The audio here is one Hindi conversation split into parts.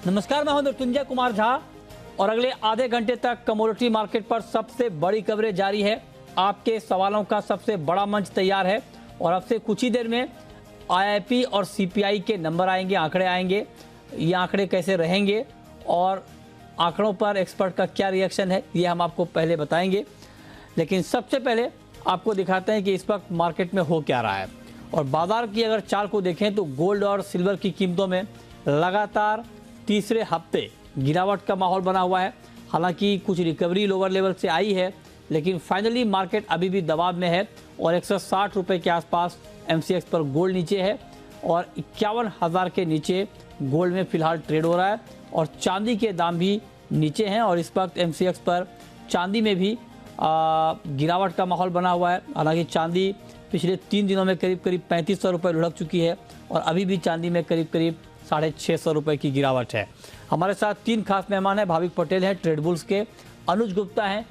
नमस्कार, मैं हूं मृत्युंजय कुमार झा और अगले आधे घंटे तक कमोडिटी मार्केट पर सबसे बड़ी कवरेज जारी है। आपके सवालों का सबसे बड़ा मंच तैयार है और अब से कुछ ही देर में आईआईपी और सीपीआई के नंबर आएंगे, आंकड़े आएंगे। ये आंकड़े कैसे रहेंगे और आंकड़ों पर एक्सपर्ट का क्या रिएक्शन है, ये हम आपको पहले बताएंगे। लेकिन सबसे पहले आपको दिखाते हैं कि इस वक्त मार्केट में हो क्या रहा है। और बाजार की अगर चाल को देखें तो गोल्ड और सिल्वर की कीमतों में लगातार तीसरे हफ्ते गिरावट का माहौल बना हुआ है। हालांकि कुछ रिकवरी लोअर लेवल से आई है, लेकिन फाइनली मार्केट अभी भी दबाव में है और 160 रुपये के आसपास एमसीएक्स पर गोल्ड नीचे है और 51,000 के नीचे गोल्ड में फिलहाल ट्रेड हो रहा है। और चांदी के दाम भी नीचे हैं और इस वक्त एमसीएक्स पर चांदी में भी गिरावट का माहौल बना हुआ है। हालांकि चांदी पिछले 3 दिनों में करीब 3500 रुपये लुढ़क चुकी है और अभी भी चांदी में करीब 650 रुपये की गिरावट है। हमारे साथ 3 खास मेहमान हैं। भाविक पटेल हैं ट्रेड बुल्स के, अनुज गुप्ता हैं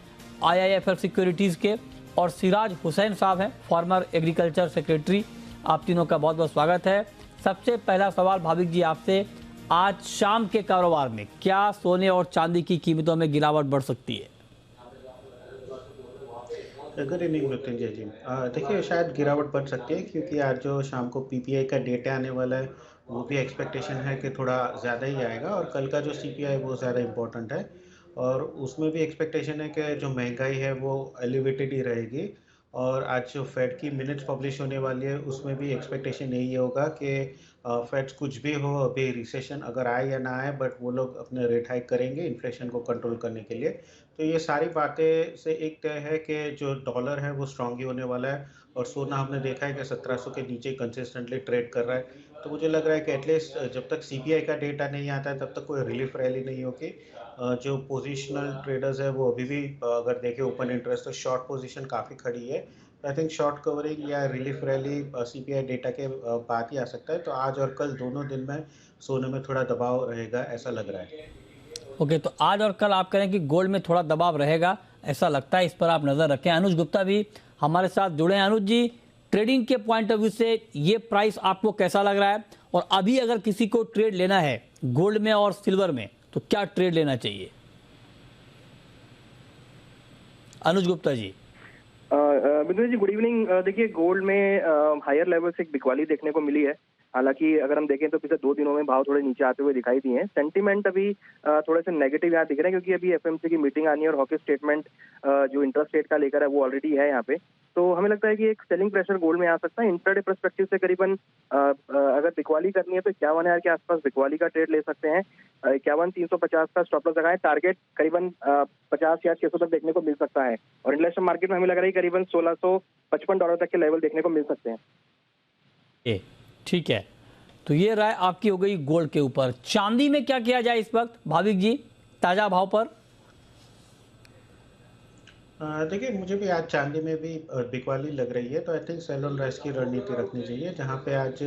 आईआईएफएल सिक्योरिटीज़ के और सिराज हुसैन साहब हैं फॉर्मर एग्रीकल्चर सेक्रेटरी। आप तीनों का बहुत बहुत स्वागत है। सबसे पहला सवाल भाविक जी आपसे, आज शाम के कारोबार में क्या सोने और चांदी की कीमतों में गिरावट बढ़ सकती है? गुड इवनिंग मृत्युंजय जी। देखिए, शायद गिरावट बढ़ सकती है क्योंकि आज जो शाम को पीपीआई का डेटा आने वाला है वो भी एक्सपेक्टेशन है कि थोड़ा ज़्यादा ही आएगा और कल का जो सीपीआई वो ज़्यादा इम्पोर्टेंट है और उसमें भी एक्सपेक्टेशन है कि जो महंगाई है वो एलिवेटेड ही रहेगी। और आज जो फेड की मिनट्स पब्लिश होने वाली है उसमें भी एक्सपेक्टेशन यही होगा कि फेड्स कुछ भी हो, अभी रिसेशन अगर आए या ना आए, बट वो लोग अपने रेट हाइक करेंगे इन्फ्लेशन को कंट्रोल करने के लिए। तो ये सारी बातें से एक तय है कि जो डॉलर है वो स्ट्रॉन्ग ही होने वाला है और सोना हमने देखा है कि 1700 के नीचे कंसिस्टेंटली ट्रेड कर रहा है। तो मुझे लग रहा है कि एटलीस्ट जब तक सीपीआई का डेटा नहीं आता है तब तक कोई रिलीफ रैली नहीं होगी। जो पोजिशनल ट्रेडर्स है वो अभी भी अगर देखें ओपन इंटरेस्ट तो शॉर्ट पोजीशन काफ़ी खड़ी है। तो आई थिंक शॉर्ट कवरिंग या रिलीफ रैली सीपीआई डेटा के बाद ही आ सकता है। तो आज और कल दोनों दिन में सोने में थोड़ा दबाव रहेगा ऐसा लग रहा है। ओके, तो आज और कल आप कह रहे हैं कि गोल्ड में थोड़ा दबाव रहेगा, ऐसा लगता है। इस पर आप नज़र रखें। अनुज गुप्ता भी हमारे साथ जुड़े हैं। अनुज जी, ट्रेडिंग के पॉइंट ऑफ व्यू से ये प्राइस आपको कैसा लग रहा है और अभी अगर किसी को ट्रेड लेना है गोल्ड में और सिल्वर में तो क्या ट्रेड लेना चाहिए? अनुज गुप्ता जी। बिंदु जी, गुड इवनिंग। देखिए, गोल्ड में हायर लेवल से एक बिकवाली देखने को मिली है। हालांकि अगर हम देखें तो पिछले 2 दिनों में भाव थोड़े नीचे आते हुए दिखाई दिए हैं। सेंटीमेंट अभी थोड़े से नेगेटिव यहाँ दिख रहे हैं क्योंकि अभी एफएमसी की मीटिंग आनी है और हॉकी स्टेटमेंट जो इंटरेस्ट रेट का लेकर है वो ऑलरेडी है यहाँ पे। तो हमें लगता है कि एक सेलिंग प्रेशर गोल्ड में आ सकता है। इंट्राडे पर्सपेक्टिव से करीबन अगर बिकवाली करनी है तो 51,000 के आसपास बिकवाली का ट्रेड ले सकते हैं। 51,350 का स्टॉप लॉस लगाएं। टारगेट करीबन 50 या 600 तक देखने को मिल सकता है और इंटरनेशनल मार्केट में हमें लग रहा है करीबन $1,655 तक के लेवल देखने को मिल सकते हैं। ठीक है, तो ये राय आपकी हो गई गोल्ड के ऊपर। चांदी में क्या किया जाए इस वक्त भाविक जी, ताजा भाव पर? देखिए, मुझे भी आज चांदी में भी बिकवाली लग रही है। तो I think sell on rise की रणनीति रखनी चाहिए जहां पे आज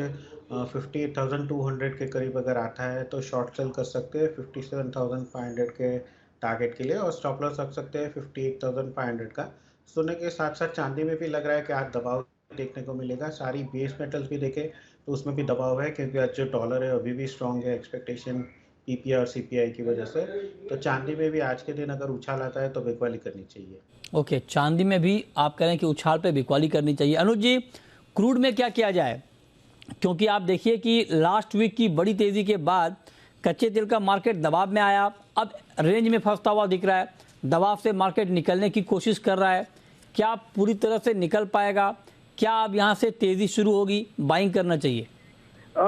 58,200 के करीब अगर आता है तो शॉर्ट सेल कर सकते हैं 57,500 के टारगेट के लिए और स्टॉप लॉस रख सकते हैं 58,500 का। सोने के साथ साथ चांदी में भी लग रहा है कि आज दबाव देखने को मिलेगा। सारी बेस मेटल्स भी देखें तो उसमें भी दबाव है क्योंकि आज जो डॉलर है अभी भी स्ट्रांग है एक्सपेक्टेशन पीपीआई और सीपीआई की वजह से। तो चांदी में भी आज के दिन अगर उछाल आता है तो बिकवाली करनी चाहिए। ओके, चांदी में भी आप कह रहे हैं कि उछाल पे बिकवाली करनी चाहिए। अनुज जी, क्रूड में क्या किया जाए? क्योंकि आप देखिए कि लास्ट वीक की बड़ी तेजी के बाद कच्चे तेल का मार्केट दबाव में आया, अब रेंज में फंसता हुआ दिख रहा है। दबाव से मार्केट निकलने की कोशिश कर रहा है, क्या पूरी तरह से निकल पाएगा? क्या अब यहाँ से तेजी शुरू होगी, बाइंग करना चाहिए?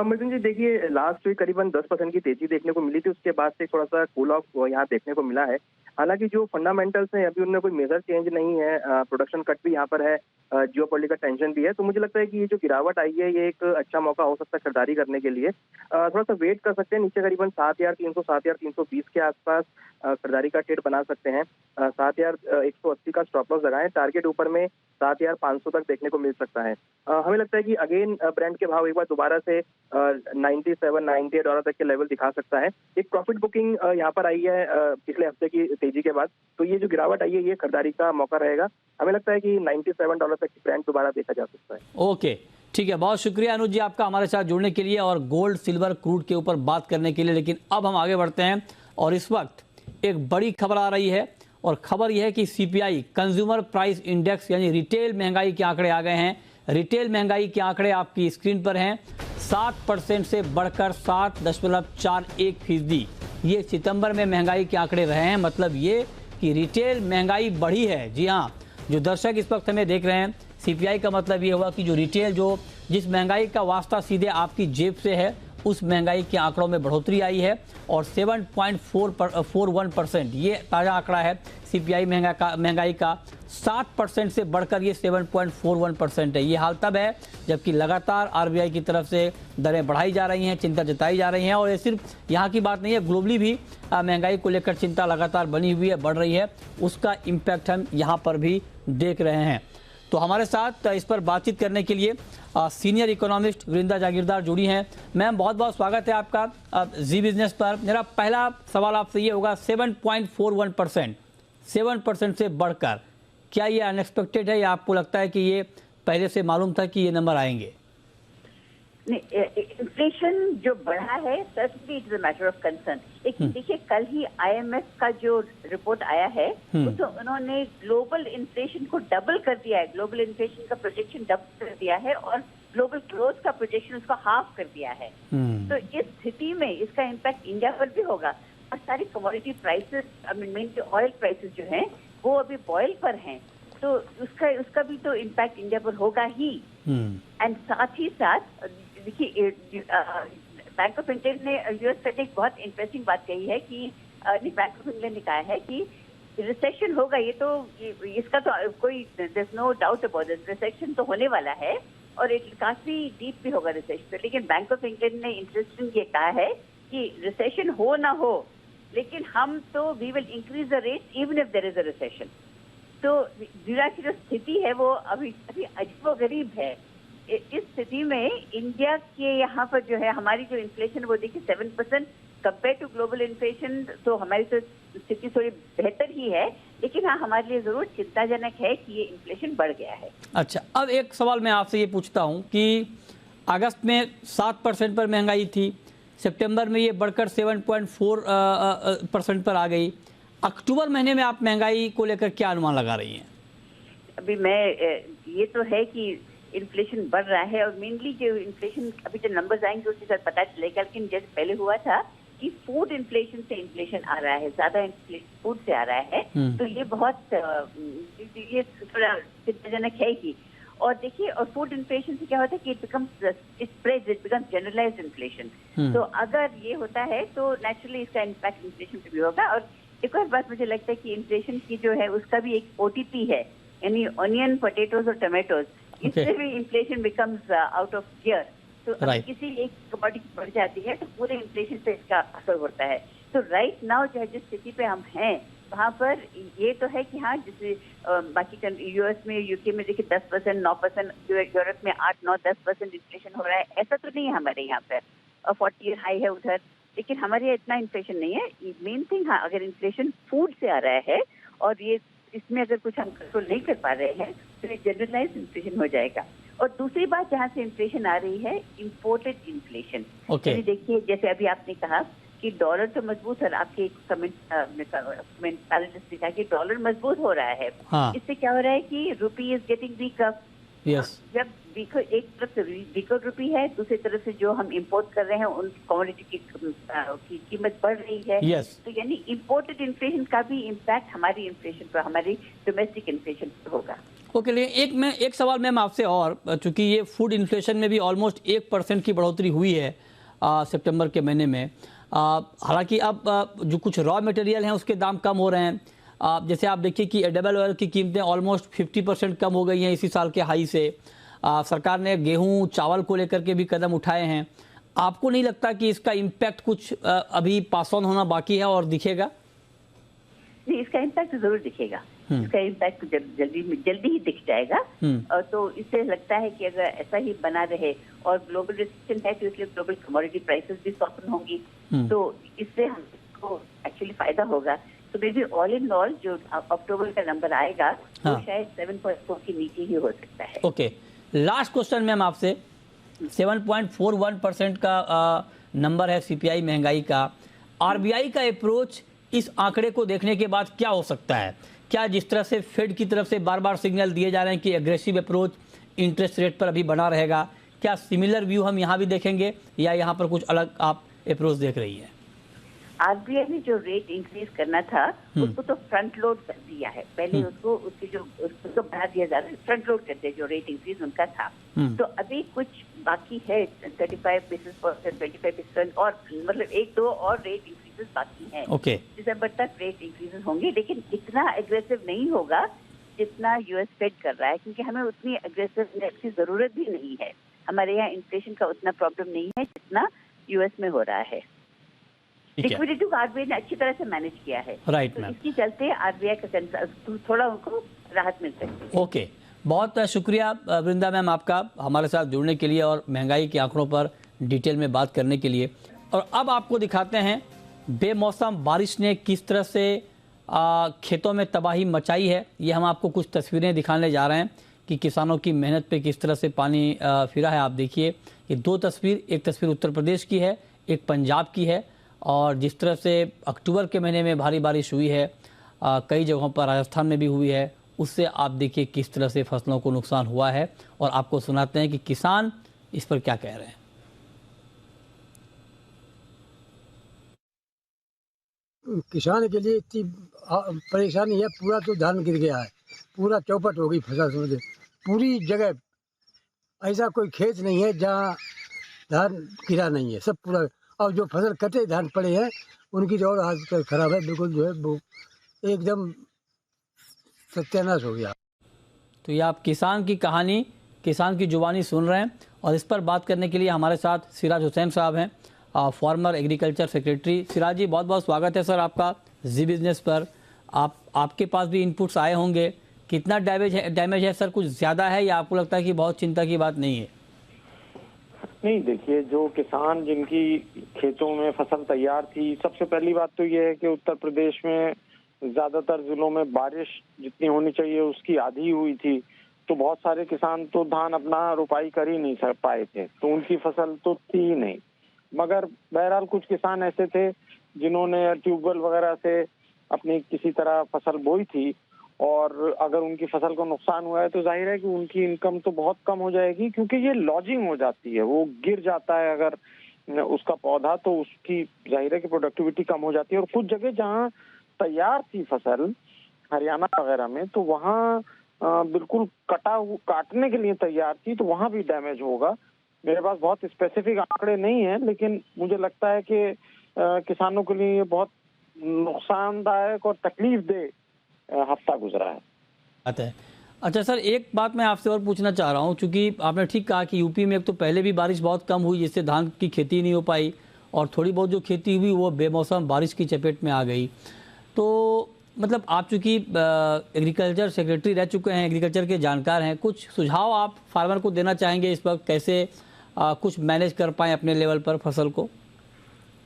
मिथुन जी, देखिए, लास्ट वीक करीबन 10% की तेजी देखने को मिली थी। उसके बाद से थोड़ा सा कूल ऑफ यहाँ देखने को मिला है। हालांकि जो फंडामेंटल्स हैं अभी उनमें कोई मेजर चेंज नहीं है। प्रोडक्शन कट भी यहाँ पर है, जियोपॉलिटिकल टेंशन भी है। तो मुझे लगता है कि ये जो गिरावट आई है ये एक अच्छा मौका हो सकता है खरीदारी करने के लिए। थोड़ा सा वेट कर सकते हैं। नीचे करीबन 7,300 7,320 के आसपास खरीदारी का ट्रेड बना सकते हैं। 7,180 का स्टॉप लॉस लगाएं। टारगेट ऊपर में 7,500 तक देखने को मिल सकता है। हमें लगता है कि अगेन ब्रांड के भाव एक बार दोबारा से 97 $98 तक के लेवल दिखा सकता है। एक प्रॉफिट बुकिंग यहाँ पर आई है पिछले हफ्ते की तेजी के बाद। तो ये जो गिरावट आई है ये खरीदारी का मौका रहेगा। हमें लगता है कि $97 तक की ब्रांड दोबारा देखा जा सकता है। ओके, ठीक है, बहुत शुक्रिया अनुज जी आपका हमारे साथ जुड़ने के लिए और गोल्ड सिल्वर क्रूड के ऊपर बात करने के लिए। लेकिन अब हम आगे बढ़ते हैं और इस वक्त एक बड़ी खबर आ रही है और खबर यह है कि सीपीआई कंज्यूमर प्राइस इंडेक्स यानी रिटेल महंगाई के आंकड़े आ गए हैं। रिटेल महंगाई के आंकड़े आपकी स्क्रीन पर हैं। 7% से बढ़कर 7.41%। ये सितंबर में महंगाई के आंकड़े रहे हैं। मतलब ये कि रिटेल महंगाई बढ़ी है। जी हाँ, जो दर्शक इस वक्त हमें देख रहे हैं, सीपीआई का मतलब ये हुआ कि जो रिटेल जिस महंगाई का वास्ता सीधे आपकी जेब से है, उस महंगाई के आंकड़ों में बढ़ोतरी आई है और 7.41% ये ताज़ा आंकड़ा है सीपीआई महंगाई का। 7% से बढ़कर ये 7.41% है। ये हाल तब है जबकि लगातार आरबीआई की तरफ से दरें बढ़ाई जा रही हैं, चिंता जताई जा रही हैं। और ये सिर्फ यहाँ की बात नहीं है, ग्लोबली भी महंगाई को लेकर चिंता लगातार बनी हुई है, बढ़ रही है। उसका इम्पैक्ट हम यहाँ पर भी देख रहे हैं। तो हमारे साथ इस पर बातचीत करने के लिए सीनियर इकोनॉमिस्ट वृंदा जागीरदार जुड़ी हैं। मैम, बहुत बहुत स्वागत है आपका जी बिजनेस पर। मेरा पहला सवाल आपसे ये होगा, 7.41%, 7% से बढ़कर, क्या ये अनएक्सपेक्टेड है या आपको लगता है कि ये पहले से मालूम था कि ये नंबर आएंगे? इन्फ्लेशन जो बढ़ा है, certainly it is a matter of concern. लेकिन देखिए, कल ही आईएमएफ का जो रिपोर्ट आया है, तो उन्होंने ग्लोबल इन्फ्लेशन को डबल कर दिया है। ग्लोबल इन्फ्लेशन का प्रोजेक्शन डबल कर दिया है और ग्लोबल ग्रोथ का प्रोजेक्शन उसको हाफ कर दिया है। तो इस स्थिति में इसका इम्पैक्ट इंडिया पर भी होगा। और सारी commodity prices, mainly oil prices जो हैं, वो अभी बॉयल पर हैं, तो उसका भी तो इम्पैक्ट इंडिया पर होगा ही। एंड साथ ही साथ देखिए, बैंक ऑफ इंग्लैंड ने यूएस फेड एक बहुत इंटरेस्टिंग बात कही है कि बैंक ऑफ इंग्लैंड ने कहा है कि रिसेशन होगा। ये तो इसका तो कोई there is no doubt about this, recession तो होने वाला है और एक काफी डीप भी होगा रिसेशन। लेकिन बैंक ऑफ इंग्लैंड ने इंटरेस्टिंग ये कहा है कि रिसेशन हो ना हो, लेकिन हम तो we will increase the rate even if there is a recession. तो दुनिया की जो स्थिति है वो अभी अजीबोगरीब है। इस स्थिति में इंडिया के यहाँ पर जो है हमारी जो इन्फ्लेशन वो देखिए 7% कंपेयर टू ग्लोबल इन्फ्लेशन, तो हमारी तो स्थिति थोड़ी बेहतर ही है। लेकिन हाँ, हमारे लिए जरूर चिंताजनक है कि ये इन्फ्लेशन बढ़ गया है। अच्छा, अब एक सवाल मैं आपसे ये पूछता हूँ कि अगस्त में 7% पर महंगाई थी, सितंबर में ये बढ़कर 7.4% पर आ गई। अक्टूबर महीने में आप महंगाई को लेकर क्या अनुमान लगा रही हैं? अभी ये तो है कि इन्फ्लेशन बढ़ रहा है और मेनली जो इन्फ्लेशन, अभी जो नंबर्स आएंगे उसके साथ पता चलेगा। लेकिन जैसे पहले हुआ था कि फूड इन्फ्लेशन से इन्फ्लेशन आ रहा है, ज्यादा इन्फ्लेशन फूड से आ रहा है, तो ये बहुत ये थोड़ा चिंताजनक है ही। और देखिए, और फूड इन्फ्लेशन से क्या होता है कि इट बिकम्स जनरलाइज्ड इन्फ्लेशन। तो अगर ये होता है तो नेचुरली इसका इम्पैक्ट इन्फ्लेशन पे भी होगा। और एक और बात मुझे लगता है कि इन्फ्लेशन की जो है उसका भी एक ओटीपी है, यानी ऑनियन, पोटैटोज और टमाटोज। इससे भी inflation becomes out of gear. तो किसी एक कमोडिटी बढ़ जाती है तो पूरे इन्फ्लेशन पे इसका असर होता है। तो राइट नाउ जो है जिस स्थिति पे हम हैं, वहाँ पर ये तो है कि हाँ, जैसे बाकी यूएस में, यूके में देखिए 10%, 9%, यूरोप में 8, 9, 10% इन्फ्लेशन हो रहा है। ऐसा तो नहीं है हमारे यहाँ पर, 40 ईयर हाई है उधर, लेकिन हमारे यहाँ इतना इन्फ्लेशन नहीं है। मेन थिंग, हाँ, अगर इन्फ्लेशन फूड से आ रहा है और ये इसमें अगर कुछ हम कंट्रोल नहीं कर पा रहे हैं तो ये जनरलाइज्ड इन्फ्लेशन हो जाएगा। और दूसरी बात जहाँ से इन्फ्लेशन आ रही है, इम्पोर्टेड इन्फ्लेशन। देखिए, जैसे अभी आपने कहा कि डॉलर तो मजबूत है, आपके एक कमेंट पैनलिस्ट ने कहा कि डॉलर मजबूत हो रहा है। इससे क्या हो रहा है कि रुपी इज गेटिंग वीकर। जब एक तरफ से वीकर रुपी है, दूसरी तरफ से जो हम इंपोर्ट कर रहे हैं उन कमोडिटी की कीमत बढ़ रही है। तो यानी इंपोर्टेड इन्फ्लेशन का भी इम्पैक्ट हमारी इन्फ्लेशन पर, हमारी डोमेस्टिक इन्फ्लेशन पर होगा। ओके, लेकिन एक सवाल मैम आपसे और, चूंकि ये फूड इन्फ्लेशन में भी ऑलमोस्ट 1% की बढ़ोतरी हुई है सितंबर के महीने में। हालांकि अब जो कुछ रॉ मटेरियल हैं उसके दाम कम हो रहे हैं। जैसे आप देखिए कि एडिबल ऑयल की कीमतें ऑलमोस्ट 50% कम हो गई हैं इसी साल के हाई से। सरकार ने गेहूं, चावल को लेकर के भी कदम उठाए हैं। आपको नहीं लगता कि इसका इम्पैक्ट कुछ अभी पास ऑन होना बाकी है और दिखेगा? नहीं, इसका इम्पैक्ट जरूर दिखेगा। इसका इम्पैक्ट जल्दी ही दिख जाएगा। तो इससे लगता है कि अगर ऐसा ही बना रहे और ग्लोबल रिसेशन है तो इसलिए ग्लोबल कमोडिटी प्राइसेस भी सॉफ्टन होंगी, तो इससे हमको एक्चुअली फायदा होगा। तो may be all in all जो अक्टूबर का नंबर आएगा वो शायद 7.4 के नीचे ही हो सकता है। ओके, लास्ट क्वेश्चन मैम आपसे, 7.41% का नंबर है सीपीआई महंगाई का। आरबीआई का अप्रोच इस आंकड़े को देखने के बाद क्या हो सकता है? क्या जिस तरह से फेड की तरफ से बार बार सिग्नल दिए जा रहे हैं कि एग्रेसिव अप्रोच इंटरेस्ट रेट पर अभी बना रहेगा, क्या सिमिलर व्यू हम यहाँ भी देखेंगे या यहाँ पर कुछ अलग आप अप्रोच देख रही हैं? आरबीआई ने जो रेट इंक्रीज करना था उसको तो फ्रंट लोड कर दिया है। पहले उसको उसको बढ़ा दिया जा रहा है, फ्रंट लोड कर दिया जो रेट इंक्रीज उनका था। तो अभी कुछ बाकी है, 35 बेसिस पॉइंट, 25% और मतलब 1-2 और रेट इंक्रीजेस बाकी हैं। दिसंबर तक रेट इंक्रीजेस होंगे, लेकिन इतना एग्रेसिव नहीं होगा जितना यूएस फेड कर रहा है, क्योंकि हमें उतनी एग्रेसिवनेस की जरूरत भी नहीं है। हमारे यहाँ इन्फ्लेशन का उतना प्रॉब्लम नहीं है जितना यूएस में हो रहा है। लिक्विडिटी को आरबीआई ने अच्छी तरह से मैनेज किया है। राइट तो मैम, इसके चलते आरबीआई का थोड़ा उनको राहत मिल सकती है। ओके, बहुत शुक्रिया वृंदा मैम आपका हमारे साथ जुड़ने के लिए और महंगाई के आंकड़ों पर डिटेल में बात करने के लिए। और अब आपको दिखाते हैं बेमौसम बारिश ने किस तरह से खेतों में तबाही मचाई है। ये हम आपको कुछ तस्वीरें दिखाने जा रहे हैं कि किसानों की मेहनत पे किस तरह से पानी फिरा है। आप देखिए ये 2 तस्वीर, एक तस्वीर उत्तर प्रदेश की है, एक पंजाब की है। और जिस तरह से अक्टूबर के महीने में भारी बारिश हुई है, कई जगहों पर राजस्थान में भी हुई है, उससे आप देखिए किस तरह से फसलों को नुकसान हुआ है। और आपको सुनाते हैं कि किसान इस पर क्या कह रहे हैं। किसान के लिए इतनी परेशानी है, पूरा तो धान गिर गया है, पूरा चौपट हो गई फसल। समझे पूरी जगह ऐसा कोई खेत नहीं है जहाँ धान गिरा नहीं है, सब पूरा। और जो फसल कटे धान पड़े हैं उनकी तो और हालत खराब है, बिल्कुल जो है वो एकदम सत्यानाश हो गया। तो ये आप किसान की कहानी, किसान की जुबानी सुन रहे हैं। और इस पर बात करने के लिए हमारे साथ सिराज हुसैन साहब हैं, फॉर्मर एग्रीकल्चर सेक्रेटरी। सिराज जी, बहुत बहुत स्वागत है सर आपका जी बिजनेस पर। आपके पास भी इनपुट्स आए होंगे, कितना डैमेज है सर? कुछ ज़्यादा है या आपको लगता है कि बहुत चिंता की बात नहीं है? नहीं, देखिए, जो किसान जिनकी खेतों में फसल तैयार थी, सबसे पहली बात तो ये है कि उत्तर प्रदेश में ज्यादातर जिलों में बारिश जितनी होनी चाहिए उसकी आधी हुई थी, तो बहुत सारे किसान तो धान अपना रोपाई कर ही नहीं पाए थे, तो उनकी फसल तो थी ही नहीं। मगर बहरहाल कुछ किसान ऐसे थे जिन्होंने ट्यूबवेल वगैरह से अपनी किसी तरह फसल बोई थी, और अगर उनकी फसल को नुकसान हुआ है तो जाहिर है कि उनकी इनकम तो बहुत कम हो जाएगी, क्योंकि ये लॉजिंग हो जाती है, वो गिर जाता है अगर उसका पौधा, तो उसकी जाहिर है कि प्रोडक्टिविटी कम हो जाती है। और कुछ जगह जहाँ तैयार थी फसल, हरियाणा वगैरह में, तो वहाँ बिल्कुल काटने के लिए तैयार थी, तो वहाँ भी डैमेज होगा। मेरे पास बहुत स्पेसिफिक आंकड़े नहीं है, लेकिन मुझे लगता है कि किसानों के लिए बहुत नुकसानदायक और तकलीफदेह हफ्ता गुजरा है। बात है। अच्छा सर, एक बात मैं आपसे और पूछना चाह रहा हूँ, क्योंकि आपने ठीक कहा कि यूपी में एक तो पहले भी बारिश बहुत कम हुई, जिससे धान की खेती नहीं हो पाई, और थोड़ी बहुत जो खेती हुई वो बेमौसम बारिश की चपेट में आ गई। तो मतलब आप चूँकि एग्रीकल्चर सेक्रेटरी रह चुके हैं, एग्रीकल्चर के जानकार हैं, कुछ सुझाव आप फार्मर को देना चाहेंगे इस वक्त, कैसे कुछ मैनेज कर पाएँ अपने लेवल पर फसल को?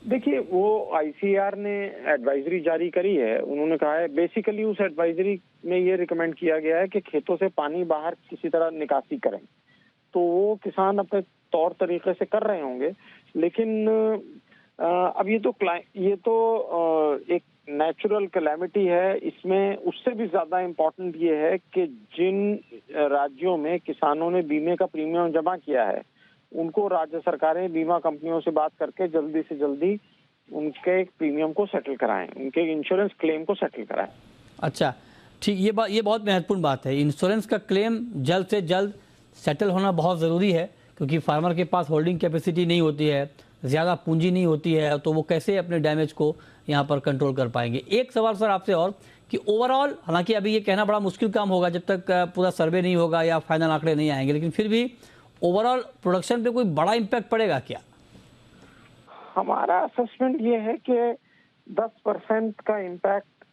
देखिए, वो आईसीआर ने एडवाइजरी जारी करी है। उन्होंने कहा है, बेसिकली उस एडवाइजरी में ये रिकमेंड किया गया है कि खेतों से पानी बाहर किसी तरह निकासी करें। तो वो किसान अपने तौर तरीके से कर रहे होंगे, लेकिन अब ये तो एक नेचुरल कैलेमिटी है। इसमें उससे भी ज्यादा इम्पोर्टेंट ये है कि जिन राज्यों में किसानों ने बीमे का प्रीमियम जमा किया है, उनको राज्य सरकारें बीमा कंपनियों से बात करके जल्दी से जल्दी उनके प्रीमियम को सेटल कराएं, उनके इंश्योरेंस क्लेम को सेटल कराएं। अच्छा, ठीक, ये बहुत महत्वपूर्ण बात है। इंश्योरेंस का क्लेम जल्द से जल्द सेटल होना बहुत ज़रूरी है, क्योंकि फार्मर के पास होल्डिंग कैपेसिटी नहीं होती है, ज़्यादा पूंजी नहीं होती है, तो वो कैसे अपने डैमेज को यहाँ पर कंट्रोल कर पाएंगे। एक सवाल सर आपसे और, कि ओवरऑल, हालांकि अभी ये कहना बड़ा मुश्किल काम होगा जब तक पूरा सर्वे नहीं होगा या फाइनल आंकड़े नहीं आएंगे, लेकिन फिर भी ओवरऑल प्रोडक्शन पे कोई बड़ा इम्पैक्ट पड़ेगा क्या? हमारा असेसमेंट ये है कि 10% का इम्पैक्ट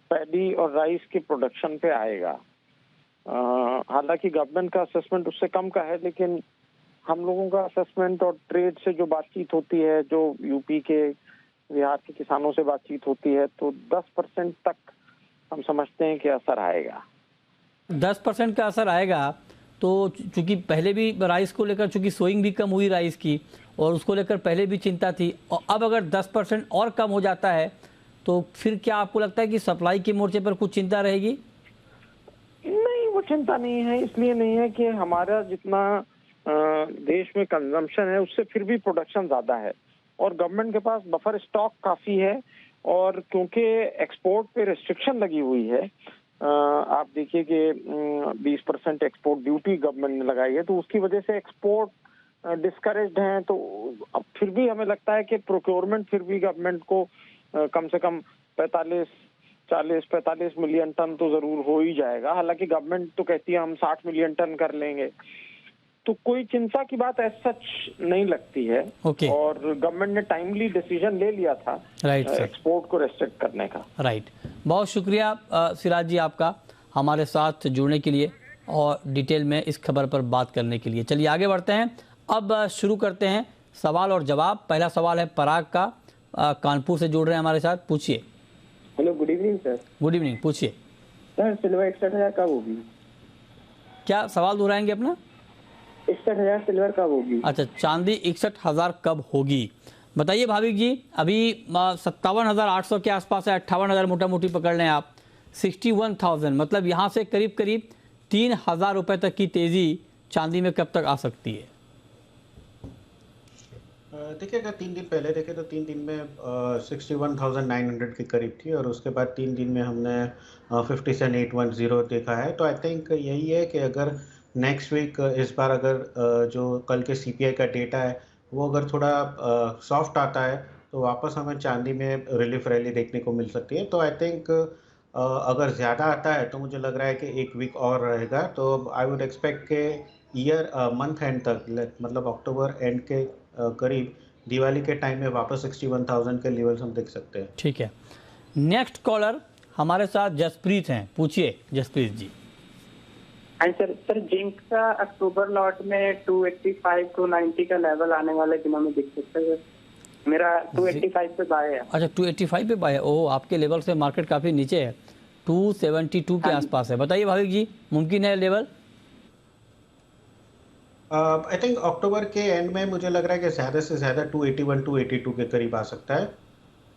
पैडी और राइस के प्रोडक्शन पे आएगा। हालांकि गवर्नमेंट का असेसमेंट उससे कम का है, लेकिन हम लोगों का असेसमेंट और ट्रेड से जो बातचीत होती है, जो यूपी के, बिहार के किसानों से बातचीत होती है, तो 10% तक हम समझते हैं कि असर आएगा। 10% का असर आएगा, तो चूंकि पहले भी राइस को लेकर चूंकि सोइंग भी कम हुई राइस की, और उसको लेकर पहले भी चिंता थी, और अब अगर 10% और कम हो जाता है तो फिर क्या आपको लगता है कि सप्लाई के मोर्चे पर कुछ चिंता रहेगी? नहीं, वो चिंता नहीं है। इसलिए नहीं है कि हमारा जितना देश में कंजम्पशन है उससे फिर भी प्रोडक्शन ज्यादा है, और गवर्नमेंट के पास बफर स्टॉक काफी है। और क्योंकि एक्सपोर्ट पे रिस्ट्रिक्शन लगी हुई है, आप देखिए कि 20% एक्सपोर्ट ड्यूटी गवर्नमेंट ने लगाई है, तो उसकी वजह से एक्सपोर्ट डिस्करेज्ड हैं। तो अब फिर भी हमें लगता है कि प्रोक्योरमेंट फिर भी गवर्नमेंट को कम से कम 45 मिलियन टन तो जरूर हो ही जाएगा। हालांकि गवर्नमेंट तो कहती है हम 60 मिलियन टन कर लेंगे, तो कोई चिंता की बात एज सच नहीं लगती है। Okay. और गवर्नमेंट ने टाइमली डिसीजन ले लिया था राइट सर, एक्सपोर्ट को रेस्ट्रिक्ट करने का। राइट। बहुत शुक्रिया सिराज जी आपका हमारे साथ जुड़ने के लिए और डिटेल में इस खबर पर बात करने के लिए। चलिए आगे बढ़ते हैं, अब शुरू करते हैं सवाल और जवाब। पहला सवाल है पराग का, कानपुर से जुड़ रहे हैं हमारे साथ, पूछिए। Hello, good evening sir. Good evening, पूछिए सर, सिल्वर 61,000 कब होगी? क्या सवाल दोहराएंगे अपना? 61,000 सिल्वर कब होगी? अच्छा, चांदी 61,000 कब होगी, बताइए भाविक जी। अभी 57,800 के आसपास है, 58,000 मोटा मोटी पकड़ लें आप। 61,000 मतलब यहाँ से करीब करीब 3,000 रुपये तक की तेज़ी चांदी में कब तक आ सकती है? देखिए, अगर 3 दिन पहले देखें तो 3 दिन में 61,900 के करीब थी, और उसके बाद 3 दिन में हमने 57,810 देखा है। तो आई थिंक यही है कि अगर नेक्स्ट वीक इस बार अगर जो कल के सीपीआई का डेटा है वो अगर थोड़ा सॉफ्ट आता है तो वापस हमें चांदी में रिलीफ रैली देखने को मिल सकती है। तो आई थिंक अगर ज़्यादा आता है तो मुझे लग रहा है कि 1 वीक और रहेगा। तो आई वुड एक्सपेक्ट के ईयर मंथ एंड तक, मतलब अक्टूबर एंड के करीब दिवाली के टाइम में वापस 61,000 के लेवल्स हम देख सकते हैं। ठीक है, नेक्स्ट कॉलर हमारे साथ जसप्रीत हैं, पूछिए जसप्रीत जी। हाँ सर, जिंक का अक्टूबर लॉट में 285 टू 90 का लेवल आने वाले दिनों में दिख सकता है। मेरा 285 पे बाय है। अच्छा, 285 पे बाय है। ओह, आपके लेवल से मार्केट काफ़ी नीचे है, 272 के आसपास है। बताइए भाविक जी, मुमकिन है लेवल? आई थिंक अक्टूबर के एंड में मुझे लग रहा है कि ज़्यादा से ज़्यादा 281 282 के करीब आ सकता है।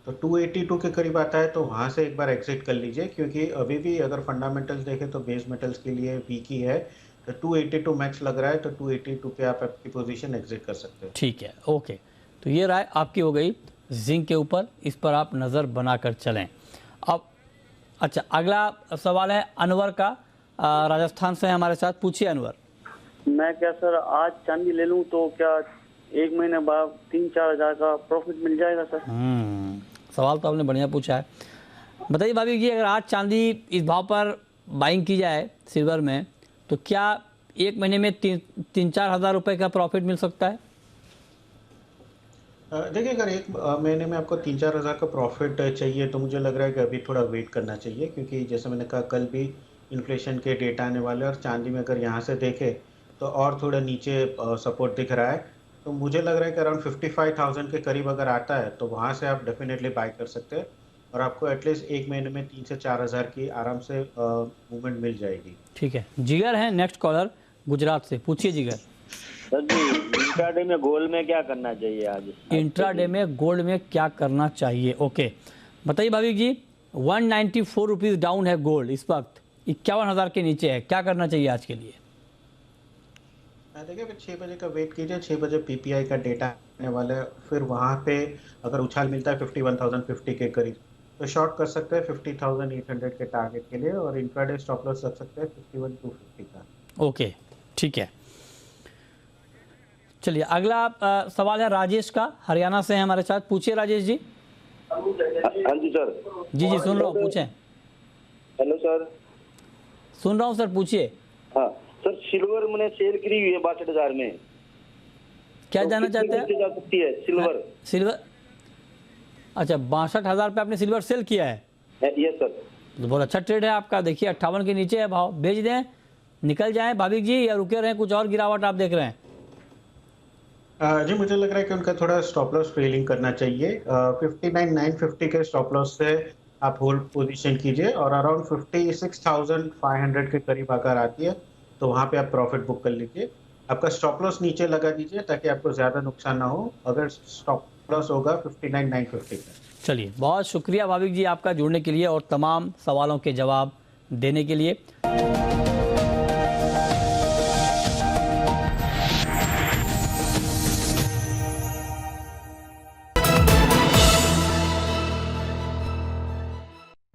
तो 282 के करीब आता है तो वहाँ से एक बार एग्जिट कर लीजिए, क्योंकि अभी भी अगर फंडामेंटल्स देखें तो बेस मेटल्स के लिए वीक ही है। तो 282 मैक्स लग रहा है, तो 282 पे आप आपकी पोजीशन एग्जिट कर सकते हैं। ठीक है, ओके। तो ये राय आपकी हो गई जिंक के ऊपर, इस पर आप नज़र बनाकर चलें। अब अच्छा, अगला सवाल है अनवर का, राजस्थान से है हमारे साथ, पूछिए अनवर। मैं क्या सर आज चांदी ले लूं तो क्या 1 महीने बाद 3-4 हज़ार का प्रॉफिट मिल जाएगा सर? सवाल तो आपने बढ़िया पूछा है। बताइए भाभी जी, अगर आज चांदी इस भाव पर बाइंग की जाए सिल्वर में, तो क्या 1 महीने में 3-4 हज़ार रुपये का प्रॉफिट मिल सकता है? देखिए, अगर 1 महीने में आपको 3-4 हज़ार का प्रॉफिट चाहिए तो मुझे लग रहा है कि अभी थोड़ा वेट करना चाहिए, क्योंकि जैसे मैंने कहा कल भी इन्फ्लेशन के डेटा आने वाले हैं, और चांदी में अगर यहाँ से देखें तो और थोड़ा नीचे सपोर्ट दिख रहा है। तो मुझे लग रहा है कि अराउंड 55,000 के करीब अगर आता है तो वहाँ से आप डेफिनेटली बाय कर सकते हैं, और आपको एटलीस्ट 1 महीने में 3 से 4 हज़ार की आराम से मूवमेंट मिल जाएगी। ठीक है, जिगर है नेक्स्ट कॉलर गुजरात से, पूछिए जिगर। सर जी, इंट्राडे में गोल्ड में क्या करना चाहिए आज? इंट्राडे में गोल्ड में क्या करना चाहिए, ओके। बताइए भाविक जी, 194 रुपीज़ डाउन है गोल्ड इस वक्त, 51,000 के नीचे है, क्या करना चाहिए आज के लिए? देखिए, फिर 6 बजे का वेट कीजिए। 6 बजे पीपीआई का डेटा आने वाला है, फिर वहाँ पे अगर उछाल मिलता है 51,050 के करीब तो शॉर्ट कर सकते हैं 50,800 के टारगेट के लिए, और इंट्राडे स्टॉप लॉस रख सकते हैं 51,250 का। ओके, ठीक है। चलिए अगला सवाल है राजेश का, हरियाणा से है हमारे साथ, पूछिए राजेश जी। हाँ जी सर। जी जी, सुन रहा हूँ, पूछें। Hello sir. सुन रहा हूँ सर, पूछिए। हाँ सर, सिल्वर मैंने सेल करी हुई है 62,000 में। क्या जानना चाहते हैं? जा सकती है सिल्वर? सिल्वर, अच्छा 62,000 पे आपने सिल्वर सेल किया है? Yes sir. तो बहुत अच्छा ट्रेड है आपका। देखिए 58 के नीचे है भाव, बेच दें, निकल जाएं भाविक जी, या रुके रहें, कुछ और गिरावट आप देख रहे हैं? जी, मुझे लग रहा है कि उनका थोड़ा स्टॉप लॉस ट्रेलिंग करना चाहिए। 59,950 के स्टॉप लॉस से आप होल्ड पोजीशन कीजिए, और अराउंड 56,500 के करीब अगर आती है तो वहाँ पे आप प्रॉफिट बुक कर लीजिए। आपका स्टॉप लॉस नीचे लगा दीजिए ताकि आपको ज़्यादा नुकसान ना हो। अगर स्टॉप लॉस होगा 59,950 का। चलिए, बहुत शुक्रिया भाविक जी आपका जुड़ने के लिए और तमाम सवालों के जवाब देने के लिए।